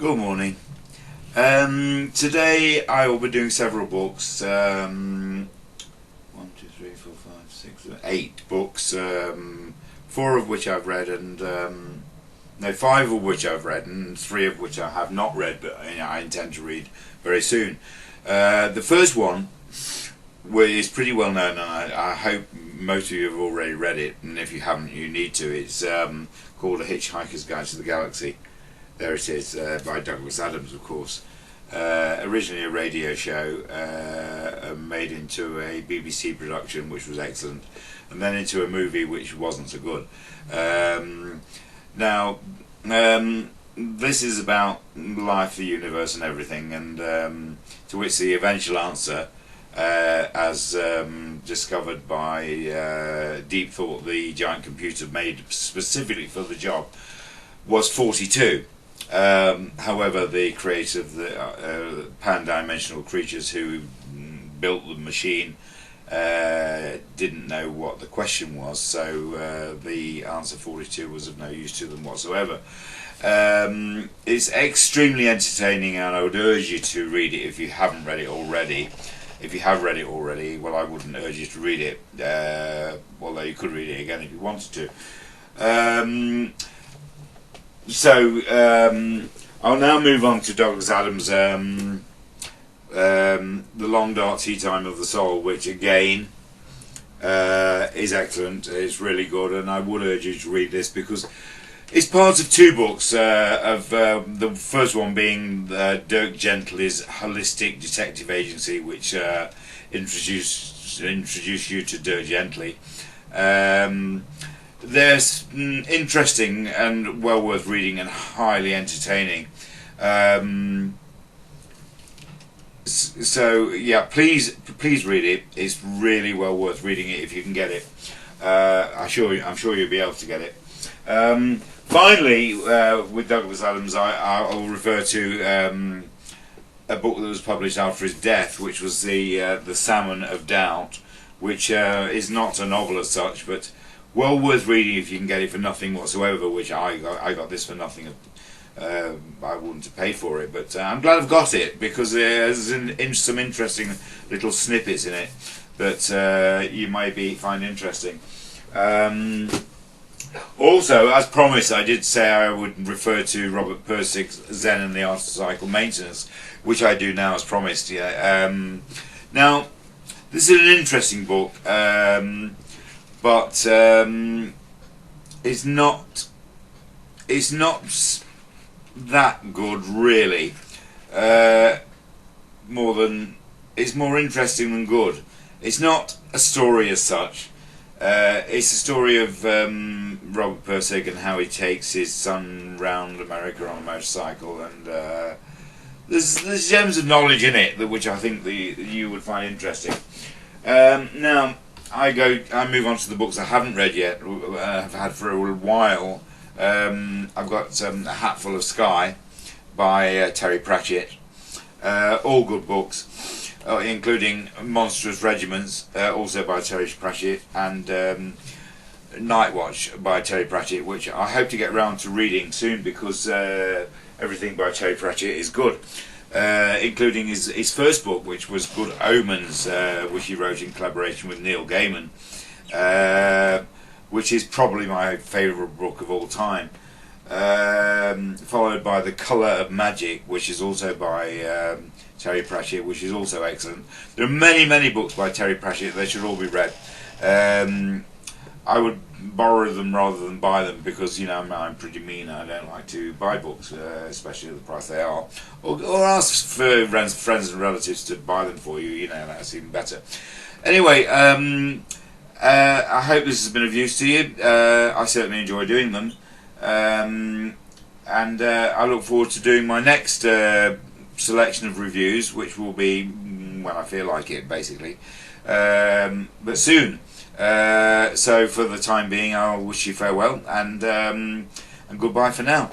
Good morning. Today I will be doing several books. One, two, three, four, five, six, 8 books. Four of which I've read, and no, 5 of which I've read, and 3 of which I have not read, but I intend to read very soon. The first one is pretty well known, and I hope most of you have already read it. And if you haven't, you need to. It's called A Hitchhiker's Guide to the Galaxy. There it is, by Douglas Adams, of course. Originally a radio show, made into a BBC production, which was excellent, and then into a movie, which wasn't so good. This is about life, the universe, and everything, and to which the eventual answer, as discovered by Deep Thought, the giant computer made specifically for the job, was 42. However, the creator of the pan-dimensional creatures who built the machine didn't know what the question was, so the answer 42 was of no use to them whatsoever. It's extremely entertaining, and I would urge you to read it if you haven't read it already. If you have read it already, well, I wouldn't urge you to read it, although you could read it again if you wanted to. I'll now move on to Douglas Adams' The Long Dark Tea Time of the Soul, which again is excellent. It's really good, and I would urge you to read this because it's part of 2 books. The first one being Dirk Gently's Holistic Detective Agency, which introduced you to Dirk Gently. There's interesting and well worth reading and highly entertaining. So yeah, please read it. It's really well worth reading it if you can get it. I'm sure you'll be able to get it. Finally, with Douglas Adams, I'll refer to a book that was published after his death, which was the Salmon of Doubt, which is not a novel as such, but well worth reading if you can get it for nothing whatsoever, which I got this for nothing. I wouldn't have paid for it, but I'm glad I've got it because there's some interesting little snippets in it that you may find interesting. Also, as promised, I did say I would refer to Robert Pirsig's Zen and the Art of Cycle Maintenance, which I do now as promised. Yeah. Now, this is an interesting book. But it's not that good, really. It's more interesting than good. It's not a story as such. It's a story of Robert Pirsig and how he takes his son round America on a motorcycle, and there's gems of knowledge in it which I think you would find interesting. Now, I move on to the books I haven't read yet. I've had for a while. I've got A Hatful of Sky by Terry Pratchett. All good books, including Monstrous Regiments, also by Terry Pratchett, and Night Watch by Terry Pratchett, which I hope to get round to reading soon because everything by Terry Pratchett is good. Including his first book, which was Good Omens, which he wrote in collaboration with Neil Gaiman, which is probably my favourite book of all time, followed by The Colour of Magic, which is also by Terry Pratchett, which is also excellent. There are many books by Terry Pratchett. They should all be read. I would borrow them rather than buy them because I'm pretty mean. I don't like to buy books, especially at the price they are, or ask for friends and relatives to buy them for you. That's even better. Anyway, I hope this has been of use to you. I certainly enjoy doing them, and I look forward to doing my next selection of reviews, which will be when I feel like it, basically, but soon. So for the time being, I'll wish you farewell and goodbye for now.